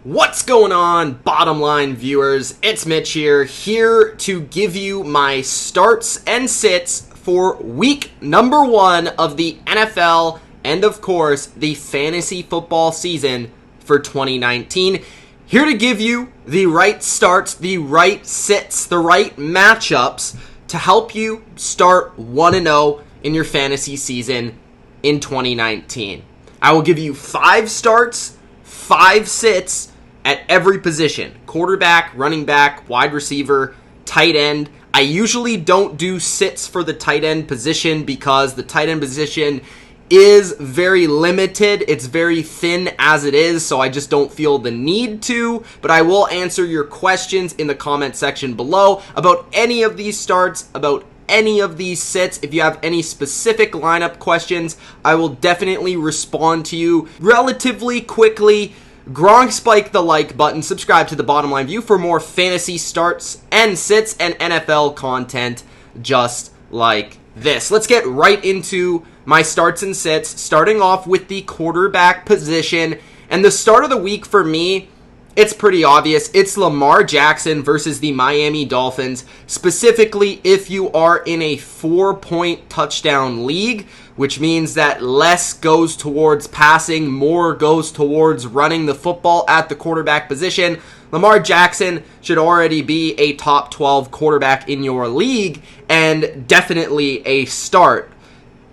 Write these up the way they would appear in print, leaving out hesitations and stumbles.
What's going on, bottom line viewers? It's Mitch here to give you my starts and sits for week number 1 of the NFL and, of course, the fantasy football season for 2019. Here to give you the right starts, the right sits, the right matchups to help you start 1-0 in your fantasy season in 2019. I will give you 5 starts, 5 sits at every position: quarterback, running back, wide receiver, tight end. I usually don't do sits for the tight end position because the tight end position is very limited. It's very thin as it is, so I just don't feel the need to. But I will answer your questions in the comment section below about any of these starts, about any of these sits. If you have any specific lineup questions, I will definitely respond to you relatively quickly. Gronk, spike the like button, subscribe to the Bottom Line View for more fantasy starts and sits and NFL content just like this. Let's get right into my starts and sits, starting off with the quarterback position. And the start of the week for me, it's pretty obvious. It's Lamar Jackson versus the Miami Dolphins, specifically if you are in a 4-point touchdown league, which means that less goes towards passing, more goes towards running the football at the quarterback position. Lamar Jackson should already be a top 12 quarterback in your league and definitely a start.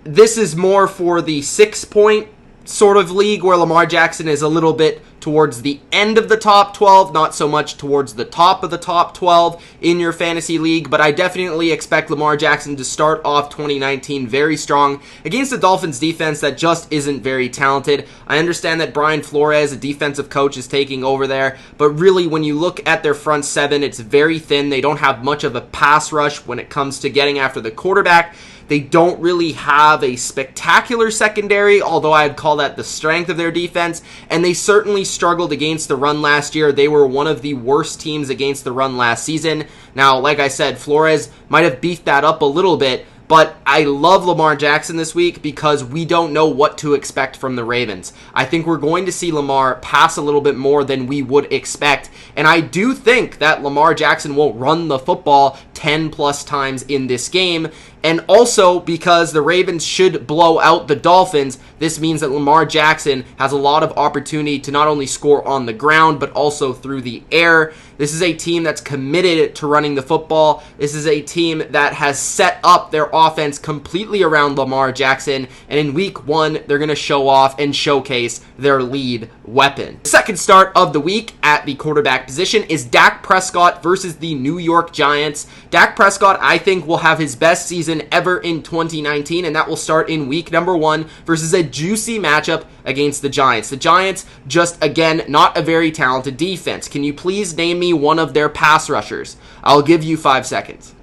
This is more for the 6-point sort of league where Lamar Jackson is a little bit towards the end of the top 12, not so much towards the top of the top 12 in your fantasy league, but I definitely expect Lamar Jackson to start off 2019 very strong against the Dolphins defense that just isn't very talented. I understand that Brian Flores, a defensive coach, is taking over there, but really when you look at their front seven, it's very thin. They don't have much of a pass rush when it comes to getting after the quarterback. They don't really have a spectacular secondary, although I'd call that the strength of their defense, and they certainly struggled against the run last year. They were one of the worst teams against the run last season. Now, like I said, Flores might have beefed that up a little bit, but I love Lamar Jackson this week because we don't know what to expect from the Ravens. I think we're going to see Lamar pass a little bit more than we would expect, and I do think that Lamar Jackson will run the football 10 plus times in this game. And also, because the Ravens should blow out the Dolphins, this means that Lamar Jackson has a lot of opportunity to not only score on the ground, but also through the air. This is a team that's committed to running the football. This is a team that has set up their offense completely around Lamar Jackson. And in week 1, they're going to show off and showcase their lead weapon. The second start of the week at the quarterback position is Dak Prescott versus the New York Giants. Dak Prescott, I think, will have his best season ever in 2019, and that will start in week number 1 versus a juicy matchup against the Giants. The Giants, just again, not a very talented defense. Can you please name me one of their pass rushers? I'll give you 5 seconds.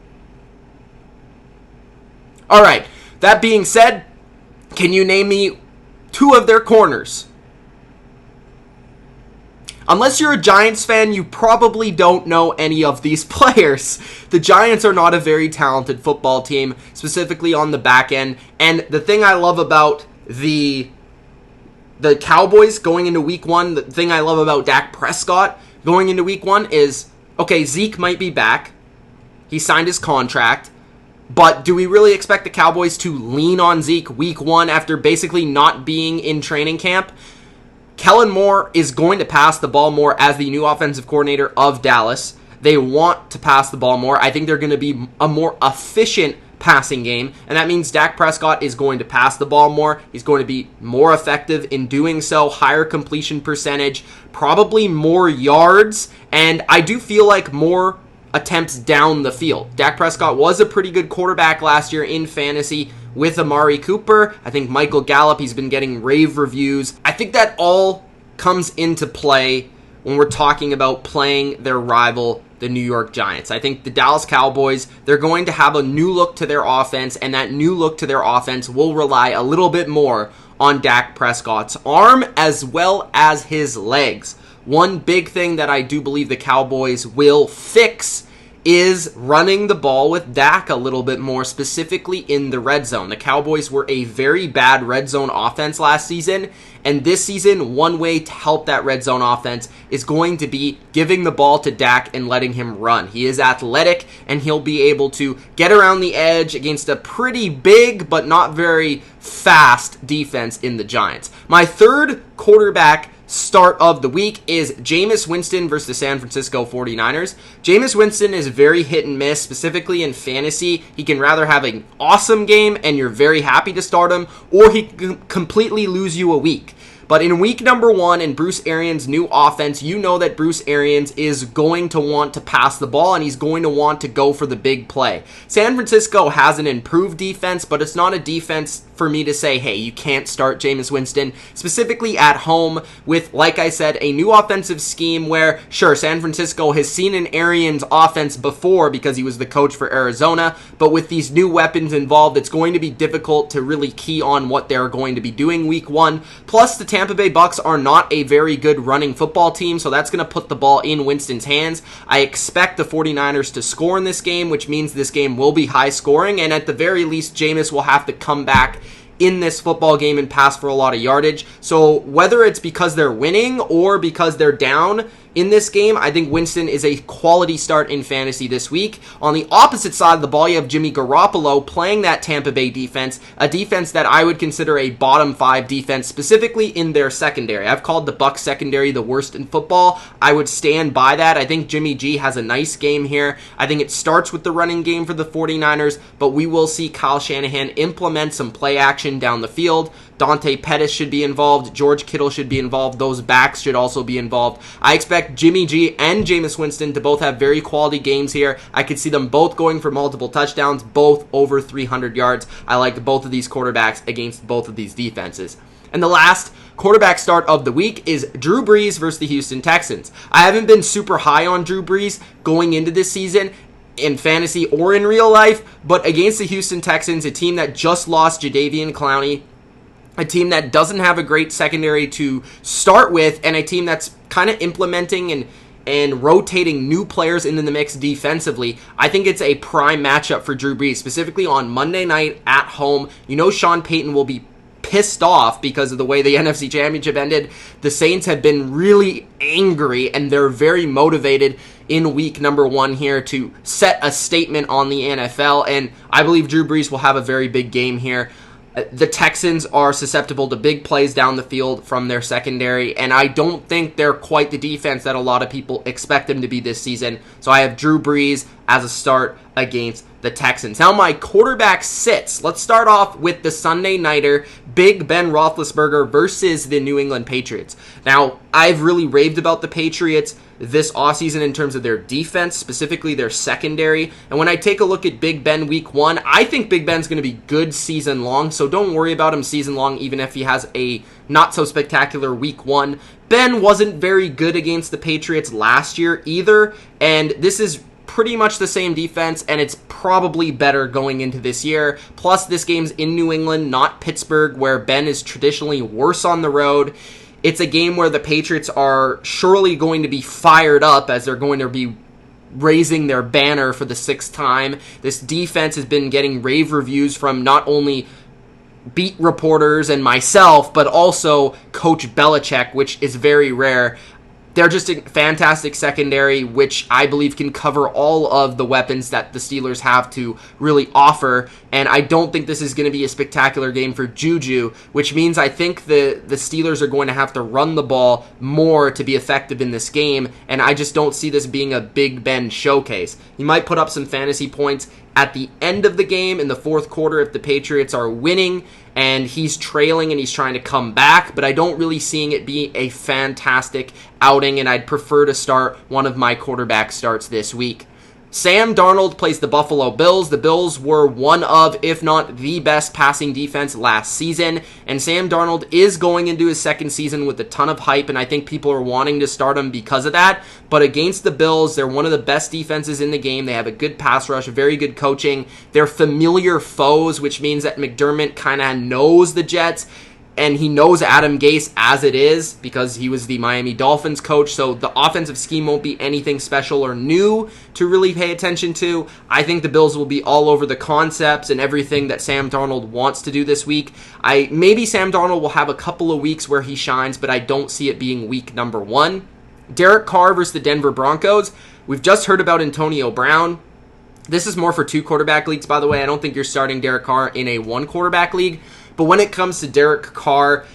All right, that being said, can you name me 2 of their corners? Unless you're a Giants fan, you probably don't know any of these players. The Giants are not a very talented football team, specifically on the back end. And the thing I love about the Cowboys going into week 1, the thing I love about Dak Prescott going into week 1 is, okay, Zeke might be back. He signed his contract. But do we really expect the Cowboys to lean on Zeke week 1 after basically not being in training camp? Kellen Moore is going to pass the ball more as the new offensive coordinator of Dallas. They want to pass the ball more. I think they're going to be a more efficient passing game, and that means Dak Prescott is going to pass the ball more. He's going to be more effective in doing so, higher completion percentage, probably more yards, and I do feel like more attempts down the field. Dak Prescott was a pretty good quarterback last year in fantasy with Amari Cooper. I think Michael Gallup, he's been getting rave reviews. I think that all comes into play when we're talking about playing their rival, the New York Giants. I think the Dallas Cowboys, they're going to have a new look to their offense, and that new look to their offense will rely a little bit more on Dak Prescott's arm as well as his legs. One big thing that I do believe the Cowboys will fix is running the ball with Dak a little bit more, specifically in the red zone. The Cowboys were a very bad red zone offense last season, And this season, one way to help that red zone offense is going to be giving the ball to Dak and letting him run. He is athletic, and he'll be able to get around the edge against a pretty big but not very fast defense in the Giants. My third quarterback start of the week is Jameis Winston versus the San Francisco 49ers. Jameis Winston is very hit and miss, specifically in fantasy. He can rather have an awesome game and you're very happy to start him, or he can completely lose you a week. But in week number 1 in Bruce Arians' new offense, you know that Bruce Arians is going to want to pass the ball and he's going to want to go for the big play. San Francisco has an improved defense, but it's not a defense for me to say, hey, you can't start Jameis Winston, specifically at home with, like I said, a new offensive scheme where, sure, San Francisco has seen an Arians offense before because he was the coach for Arizona, but with these new weapons involved, it's going to be difficult to really key on what they're going to be doing week 1. Plus, the Tampa Bay Bucks are not a very good running football team, so that's going to put the ball in Winston's hands. I expect the 49ers to score in this game, which means this game will be high scoring, and at the very least, Jameis will have to come back in this football game and pass for a lot of yardage. So whether it's because they're winning or because they're down in this game, I think Winston is a quality start in fantasy this week. On the opposite side of the ball, you have Jimmy Garoppolo playing that Tampa Bay defense, a defense that I would consider a bottom 5 defense, specifically in their secondary. I've called the Bucs secondary the worst in football. I would stand by that. I think Jimmy G has a nice game here. I think it starts with the running game for the 49ers, but we will see Kyle Shanahan implement some play action down the field. Dante Pettis should be involved. George Kittle should be involved. Those backs should also be involved. I expect Jimmy G and Jameis Winston to both have very quality games here. I could see them both going for multiple touchdowns, both over 300 yards. I like both of these quarterbacks against both of these defenses. And the last quarterback start of the week is Drew Brees versus the Houston Texans. I haven't been super high on Drew Brees going into this season in fantasy or in real life, but against the Houston Texans, a team that just lost Jadeveon Clowney, a team that doesn't have a great secondary to start with, and a team that's kind of implementing and rotating new players into the mix defensively, I think it's a prime matchup for Drew Brees, specifically on Monday night at home. You know Sean Payton will be pissed off because of the way the NFC Championship ended. The Saints have been really angry, and they're very motivated in week number 1 here to set a statement on the NFL, and I believe Drew Brees will have a very big game here. The Texans are susceptible to big plays down the field from their secondary, and I don't think they're quite the defense that a lot of people expect them to be this season. So I have Drew Brees as a start against the Texans. Now my quarterback sits. Let's start off with the Sunday nighter, Big Ben Roethlisberger versus the New England Patriots. Now, I've really raved about the Patriots this offseason in terms of their defense, specifically their secondary. And when I take a look at Big Ben week 1, I think Big Ben's going to be good season long, so don't worry about him season long, even if he has a not so spectacular week 1. Ben wasn't very good against the Patriots last year either, and this is pretty much the same defense, and it's probably better going into this year. Plus, this game's in New England, not Pittsburgh, where Ben is traditionally worse on the road. It's a game where the Patriots are surely going to be fired up as they're going to be raising their banner for the 6th time. This defense has been getting rave reviews from not only beat reporters and myself, but also Coach Belichick, which is very rare. They're just a fantastic secondary, which I believe can cover all of the weapons that the Steelers have to really offer. And I don't think this is going to be a spectacular game for Juju, which means I think the Steelers are going to have to run the ball more to be effective in this game. And I just don't see this being a Big Ben showcase. He might put up some fantasy points at the end of the game in the 4th quarter if the Patriots are winning and he's trailing and he's trying to come back, but I don't really seeing it be a fantastic outing, and I'd prefer to start one of my quarterback starts this week. Sam Darnold plays the Buffalo Bills. The Bills were one of, if not the best passing defense last season, and Sam Darnold is going into his 2nd season with a ton of hype, and I think people are wanting to start him because of that. But against the Bills, they're one of the best defenses in the game. They have a good pass rush, very good coaching. They're familiar foes, which means that McDermott kind of knows the Jets. and he knows Adam Gase as it is because he was the Miami Dolphins coach, so the offensive scheme won't be anything special or new to really pay attention to. I think the Bills will be all over the concepts and everything that Sam Darnold wants to do this week. Maybe Sam Darnold will have a couple of weeks where he shines, but I don't see it being week number 1. Derek Carr versus the Denver Broncos. We've just heard about Antonio Brown. This is more for 2 quarterback leagues, by the way. I don't think you're starting Derek Carr in a 1 quarterback league. But when it comes to Derek Carr,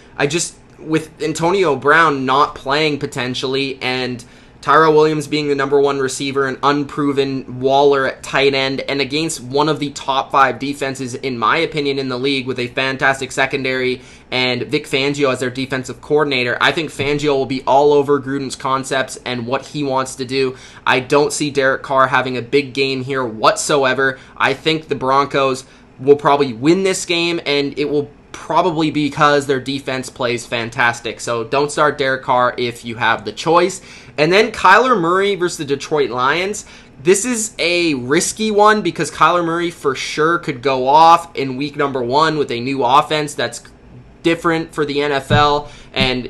with Antonio Brown not playing potentially and Tyrell Williams being the number 1 receiver, an unproven Waller at tight end, and against one of the top 5 defenses, in my opinion, in the league with a fantastic secondary and Vic Fangio as their defensive coordinator, I think Fangio will be all over Gruden's concepts and what he wants to do. I don't see Derek Carr having a big game here whatsoever. I think the Broncos will probably win this game, and it will probably be because their defense plays fantastic. So don't start Derek Carr if you have the choice. And then Kyler Murray versus the Detroit Lions. This is a risky one because Kyler Murray for sure could go off in week number 1 with a new offense that's different for the NFL. And,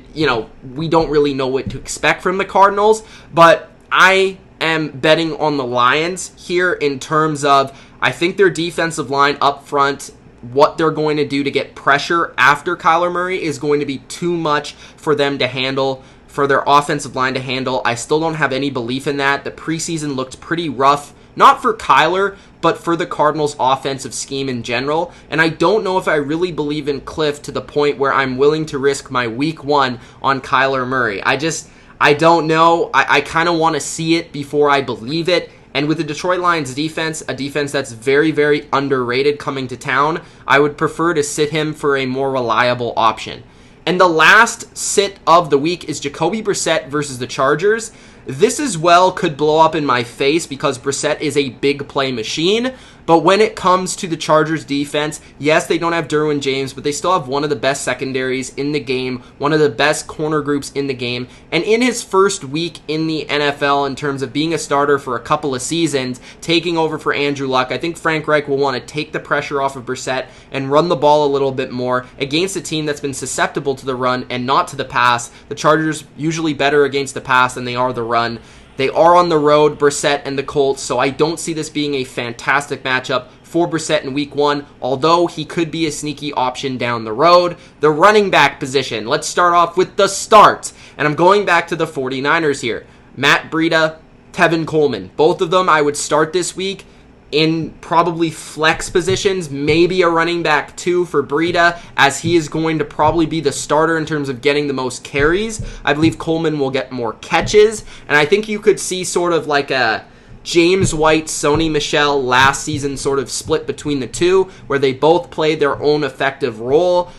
we don't really know what to expect from the Cardinals. But I am betting on the Lions here in terms of I think their defensive line up front, what they're going to do to get pressure after Kyler Murray is going to be too much for them to handle, for their offensive line to handle. I still don't have any belief in that. The preseason looked pretty rough, not for Kyler, but for the Cardinals' offensive scheme in general. And I don't know if I really believe in Cliff to the point where I'm willing to risk my week 1 on Kyler Murray. I don't know. I kind of want to see it before I believe it. And with the Detroit Lions defense, a defense that's very, very underrated coming to town, I would prefer to sit him for a more reliable option. And the last sit of the week is Jacoby Brissett versus the Chargers. This as well could blow up in my face because Brissett is a big play machine. But when it comes to the Chargers defense, yes, they don't have Derwin James, but they still have one of the best secondaries in the game, one of the best corner groups in the game. And in his first week in the NFL, in terms of being a starter for a couple of seasons, taking over for Andrew Luck, I think Frank Reich will want to take the pressure off of Brissett and run the ball a little bit more against a team that's been susceptible to the run and not to the pass. The Chargers usually better against the pass than they are the run. They are on the road, Brissett and the Colts, so I don't see this being a fantastic matchup for Brissett in week 1, although he could be a sneaky option down the road. The running back position, let's start off with the start, and I'm going back to the 49ers here. Matt Breida, Tevin Coleman, both of them I would start this week in probably flex positions, maybe a running back 2 for Breida, as he is going to probably be the starter in terms of getting the most carries. I believe Coleman will get more catches, and I think you could see sort of like a James White, Sony Michel last season sort of split between the two, where they both played their own effective role,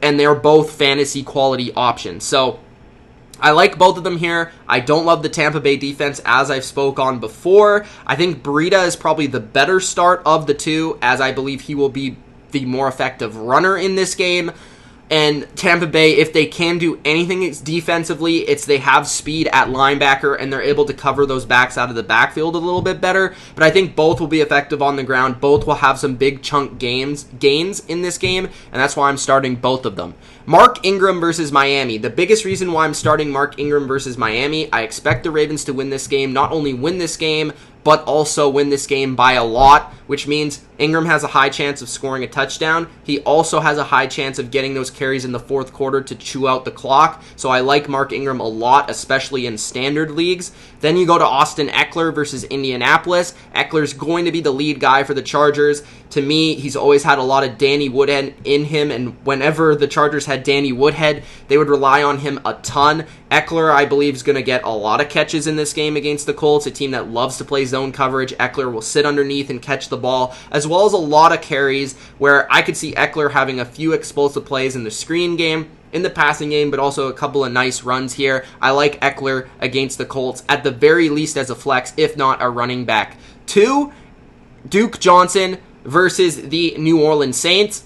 and they're both fantasy quality options. So I like both of them here. I don't love the Tampa Bay defense, as I've spoke on before. I think Breida is probably the better start of the two, as I believe he will be the more effective runner in this game. And Tampa Bay, if they can do anything defensively, it's they have speed at linebacker and they're able to cover those backs out of the backfield a little bit better. But I think both will be effective on the ground. Both will have some big chunk gains in this game, and that's why I'm starting both of them. Mark Ingram versus Miami. The biggest reason why I'm starting Mark Ingram versus Miami, I expect the Ravens to win this game. Not only win this game, but also win this game by a lot, which means Ingram has a high chance of scoring a touchdown. He also has a high chance of getting those carries in the fourth quarter to chew out the clock. So I like Mark Ingram a lot, especially in standard leagues. Then you go to Austin Ekeler versus Indianapolis. Eckler's going to be the lead guy for the Chargers. To me, he's always had a lot of Danny Woodhead in him, and whenever the Chargers had Danny Woodhead, they would rely on him a ton. Ekeler, I believe, is going to get a lot of catches in this game against the Colts, a team that loves to play zone coverage. Ekeler will sit underneath and catch the ball, as well as a lot of carries, where I could see Ekeler having a few explosive plays in the screen game, in the passing game, but also a couple of nice runs here. I like Ekeler against the Colts, at the very least as a flex, if not a running back. 2, Duke Johnson versus the New Orleans Saints.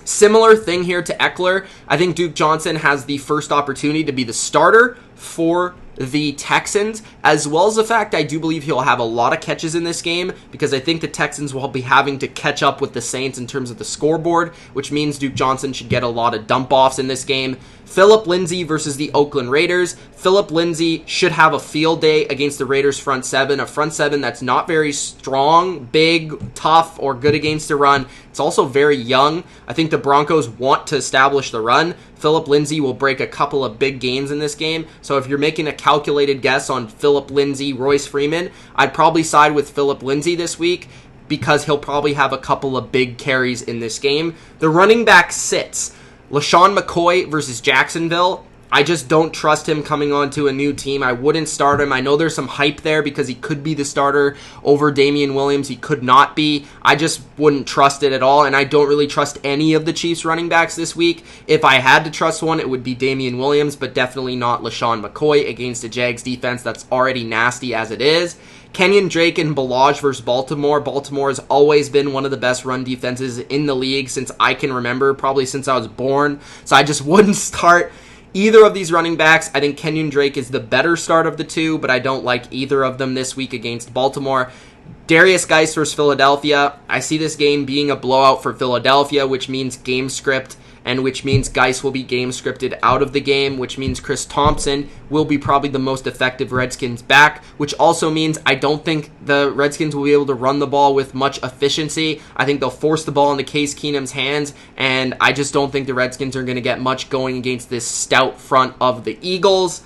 Similar thing here to Ekeler. I think Duke Johnson has the first opportunity to be the starter for the Texans, as well as the fact I do believe he'll have a lot of catches in this game, because I think the Texans will be having to catch up with the Saints in terms of the scoreboard, which means Duke Johnson should get a lot of dump-offs in this game. Phillip Lindsay versus the Oakland Raiders. Phillip Lindsay should have a field day against the Raiders front seven, a front seven that's not very strong, big, tough, or good against the run. It's also very young. I think the Broncos want to establish the run. Phillip Lindsay will break a couple of big gains in this game. So if you're making a calculated guess on Phillip Lindsay, Royce Freeman, I'd probably side with Phillip Lindsay this week, because he'll probably have a couple of big carries in this game. The running back sits. LaShawn McCoy versus Jacksonville. I just don't trust him coming onto a new team. I wouldn't start him. I know there's some hype there because he could be the starter over Damian Williams. He could not be. I just wouldn't trust it at all, and I don't really trust any of the Chiefs running backs this week. If I had to trust one, it would be Damian Williams, but definitely not LaShawn McCoy against a Jags defense that's already nasty as it is. Kenyon Drake and Ballage versus Baltimore. Baltimore has always been one of the best run defenses in the league since I can remember, probably since I was born. So I just wouldn't start either of these running backs. I think Kenyon Drake is the better start of the two, but I don't like either of them this week against Baltimore. Darius Guice versus Philadelphia. I see this game being a blowout for Philadelphia, which means game script, and which means Guice will be game scripted out of the game, which means Chris Thompson will be probably the most effective Redskins back, which also means I don't think the Redskins will be able to run the ball with much efficiency. I think they'll force the ball into Case Keenum's hands, and I just don't think the Redskins are going to get much going against this stout front of the Eagles.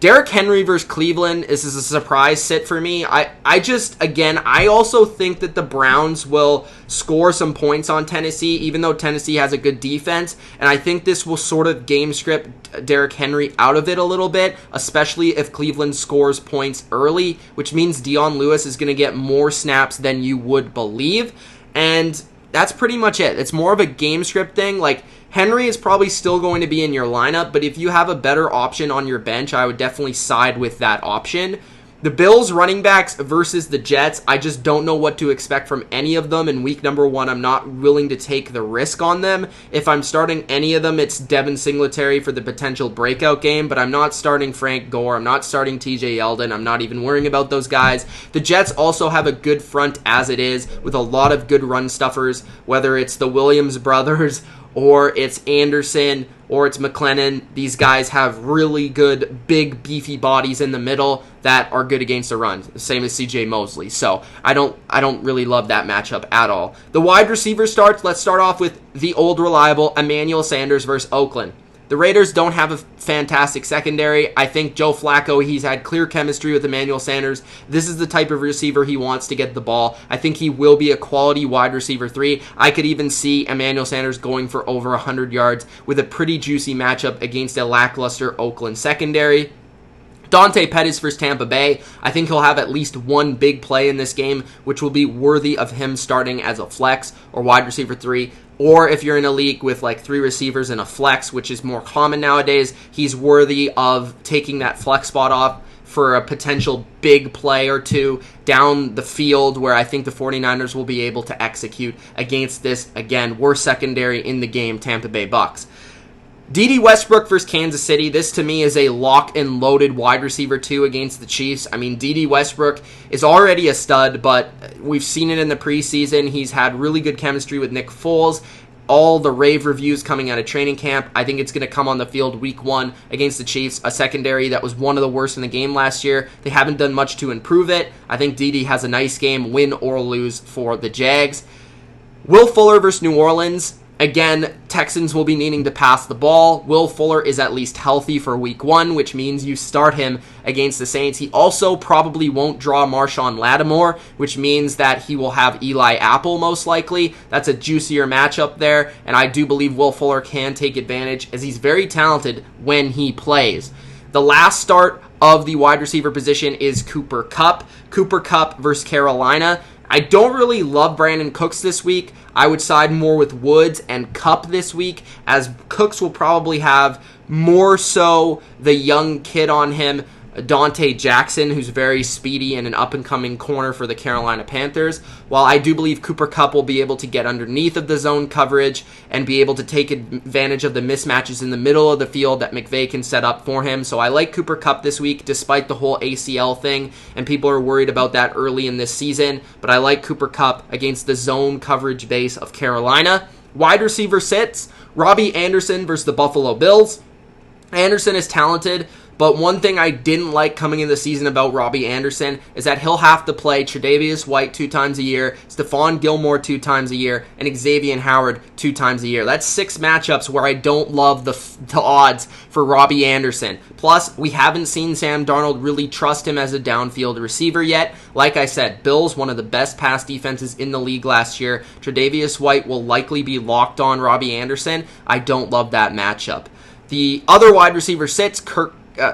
Derrick Henry versus Cleveland, this is a surprise sit for me. I also think that the Browns will score some points on Tennessee, even though Tennessee has a good defense, and I think this will sort of game script Derrick Henry out of it a little bit, especially if Cleveland scores points early, which means Dion Lewis is going to get more snaps than you would believe, and that's pretty much it. It's more of a game script thing. Like, Henry is probably still going to be in your lineup, but if you have a better option on your bench, I would definitely side with that option. The Bills running backs versus the Jets, I just don't know what to expect from any of them in week number one. I'm not willing to take the risk on them. If I'm starting any of them, it's Devin Singletary for the potential breakout game, but I'm not starting Frank Gore. I'm not starting TJ Yeldon. I'm not even worrying about those guys. The Jets also have a good front as it is, with a lot of good run stuffers, whether it's the Williams brothers or it's Anderson, or it's McLennan. These guys have really good, big, beefy bodies in the middle that are good against the run. Same as CJ Mosley. So I don't really love that matchup at all. The wide receiver starts. Let's start off with the old reliable Emmanuel Sanders versus Oakland. The Raiders don't have a fantastic secondary. I think Joe Flacco, he's had clear chemistry with Emmanuel Sanders. This is the type of receiver he wants to get the ball. I think he will be a quality wide receiver 3. I could even see Emmanuel Sanders going for over 100 yards with a pretty juicy matchup against a lackluster Oakland secondary. Dante Pettis versus Tampa Bay. I think he'll have at least one big play in this game, which will be worthy of him starting as a flex or wide receiver 3. Or if you're in a league with like 3 receivers and a flex, which is more common nowadays, he's worthy of taking that flex spot off for a potential big play or two down the field, where I think the 49ers will be able to execute against this, again, worst secondary in the game, Tampa Bay Bucks. DD Westbrook versus Kansas City. This to me is a lock and loaded wide receiver 2 against the Chiefs. I mean, DD Westbrook is already a stud, but we've seen it in the preseason. He's had really good chemistry with Nick Foles. All the rave reviews coming out of training camp. I think it's going to come on the field week 1 against the Chiefs, a secondary that was one of the worst in the game last year. They haven't done much to improve it. I think DD has a nice game, win or lose, for the Jags. Will Fuller versus New Orleans. Again, Texans will be needing to pass the ball. Will Fuller is at least healthy for week 1, which means you start him against the Saints. He also probably won't draw Marshawn Lattimore, which means that he will have Eli Apple most likely. That's a juicier matchup there, and I do believe Will Fuller can take advantage, as he's very talented when he plays. The last start of the wide receiver position is Cooper Kupp. Cooper Kupp versus Carolina. I don't really love Brandon Cooks this week. I would side more with Woods and Kupp this week, as Cooks will probably have more so the young kid on him, Dante Jackson, who's very speedy and an up-and-coming corner for the Carolina Panthers. While I do believe Cooper Kupp will be able to get underneath of the zone coverage and be able to take advantage of the mismatches in the middle of the field that McVay can set up for him. So I like Cooper Kupp this week, despite the whole ACL thing, and people are worried about that early in this season. But I like Cooper Kupp against the zone coverage base of Carolina. Wide receiver sits, Robbie Anderson versus the Buffalo Bills. Anderson is talented, but one thing I didn't like coming into the season about Robbie Anderson is that he'll have to play Tre'Davious White 2 times a year, Stephon Gilmore 2 times a year, and Xavier Howard 2 times a year. That's 6 matchups where I don't love the odds for Robbie Anderson. Plus, we haven't seen Sam Darnold really trust him as a downfield receiver yet. Like I said, Bills, one of the best pass defenses in the league last year. Tre'Davious White will likely be locked on Robbie Anderson. I don't love that matchup. The other wide receiver sits,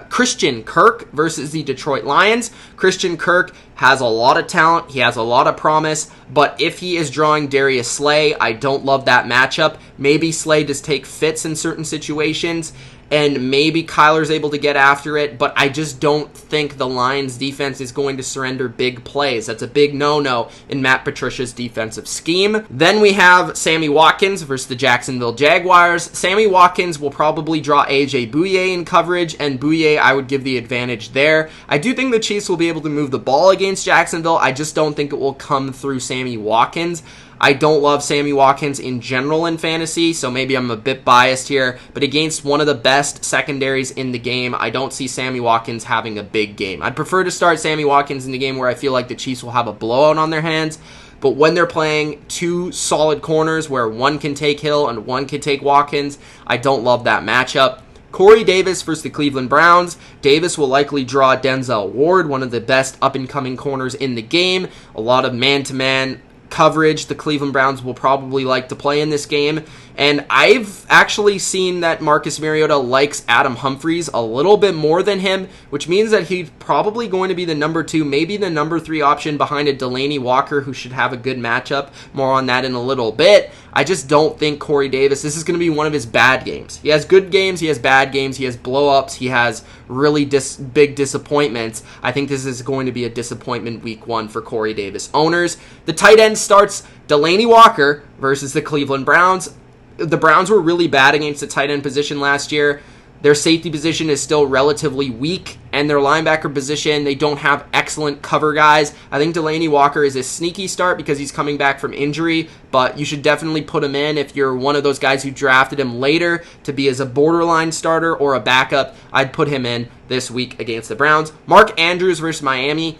Christian Kirk versus the Detroit Lions. Christian Kirk has a lot of talent. He has a lot of promise. But if he is drawing Darius Slay, I don't love that matchup. Maybe Slay does take fits in certain situations, and maybe Kyler's able to get after it, but I just don't think the Lions defense is going to surrender big plays. That's a big no-no in Matt Patricia's defensive scheme. Then we have Sammy Watkins versus the Jacksonville Jaguars. Sammy Watkins will probably draw AJ Bouye in coverage, and Bouye I would give the advantage there. I do think the Chiefs will be able to move the ball against Jacksonville. I just don't think it will come through Sammy Watkins. I don't love Sammy Watkins in general in fantasy, so maybe I'm a bit biased here. But against one of the best secondaries in the game, I don't see Sammy Watkins having a big game. I'd prefer to start Sammy Watkins in the game where I feel like the Chiefs will have a blowout on their hands. But when they're playing 2 solid corners where one can take Hill and one can take Watkins, I don't love that matchup. Corey Davis versus the Cleveland Browns. Davis will likely draw Denzel Ward, one of the best up-and-coming corners in the game. A lot of man-to-man coverage the Cleveland Browns will probably like to play in this game. And I've actually seen that Marcus Mariota likes Adam Humphries a little bit more than him, which means that he's probably going to be the number 2, maybe the number 3 option behind a Delaney Walker, who should have a good matchup. More on that in a little bit. I just don't think Corey Davis, this is going to be one of his bad games. He has good games, he has bad games, he has blow-ups, he has really big disappointments. I think this is going to be a disappointment week 1 for Corey Davis owners. The tight end starts Delaney Walker versus the Cleveland Browns. The Browns were really bad against the tight end position last year. Their safety position is still relatively weak, and their linebacker position, they don't have excellent cover guys. I think Delaney Walker is a sneaky start because he's coming back from injury, but you should definitely put him in if you're one of those guys who drafted him later to be as a borderline starter or a backup. I'd put him in this week against the Browns. Mark Andrews versus Miami.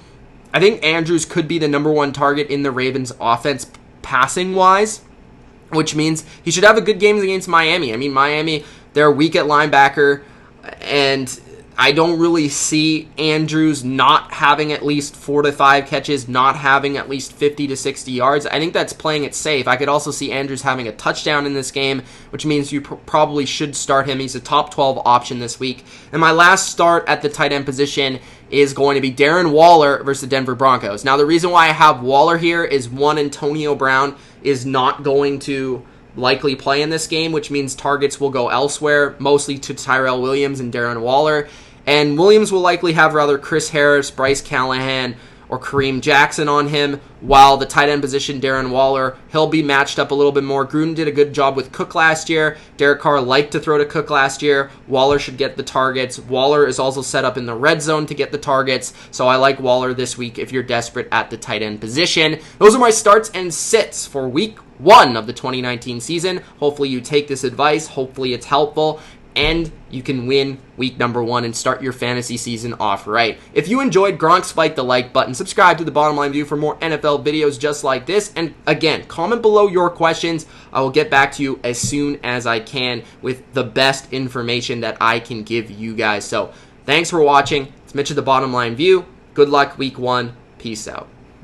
I think Andrews could be the number 1 target in the Ravens offense passing-wise, which means he should have a good game against Miami. I mean, Miami, they're weak at linebacker, and I don't really see Andrews not having at least 4 to 5 catches, not having at least 50 to 60 yards. I think that's playing it safe. I could also see Andrews having a touchdown in this game, which means you probably should start him. He's a top 12 option this week. And my last start at the tight end position is going to be Darren Waller versus the Denver Broncos. Now, the reason why I have Waller here is, one, Antonio Brown is not going to likely play in this game, which means targets will go elsewhere, mostly to Tyrell Williams and Darren Waller. And Williams will likely have rather Chris Harris, Bryce Callahan, or Kareem Jackson on him, while the tight end position, Darren Waller, he'll be matched up a little bit more. Gruden did a good job with Cook last year. Derek Carr liked to throw to Cook last year. Waller should get the targets. Waller is also set up in the red zone to get the targets, so I like Waller this week if you're desperate at the tight end position. Those are my starts and sits for week 1 of the 2019 season. Hopefully you take this advice. Hopefully it's helpful, and you can win week number 1 and start your fantasy season off right. If you enjoyed, Gronk, spike the like button. Subscribe to the Bottom Line View for more NFL videos just like this. And again, comment below your questions. I will get back to you as soon as I can with the best information that I can give you guys. So thanks for watching. It's Mitch of the Bottom Line View. Good luck week 1. Peace out.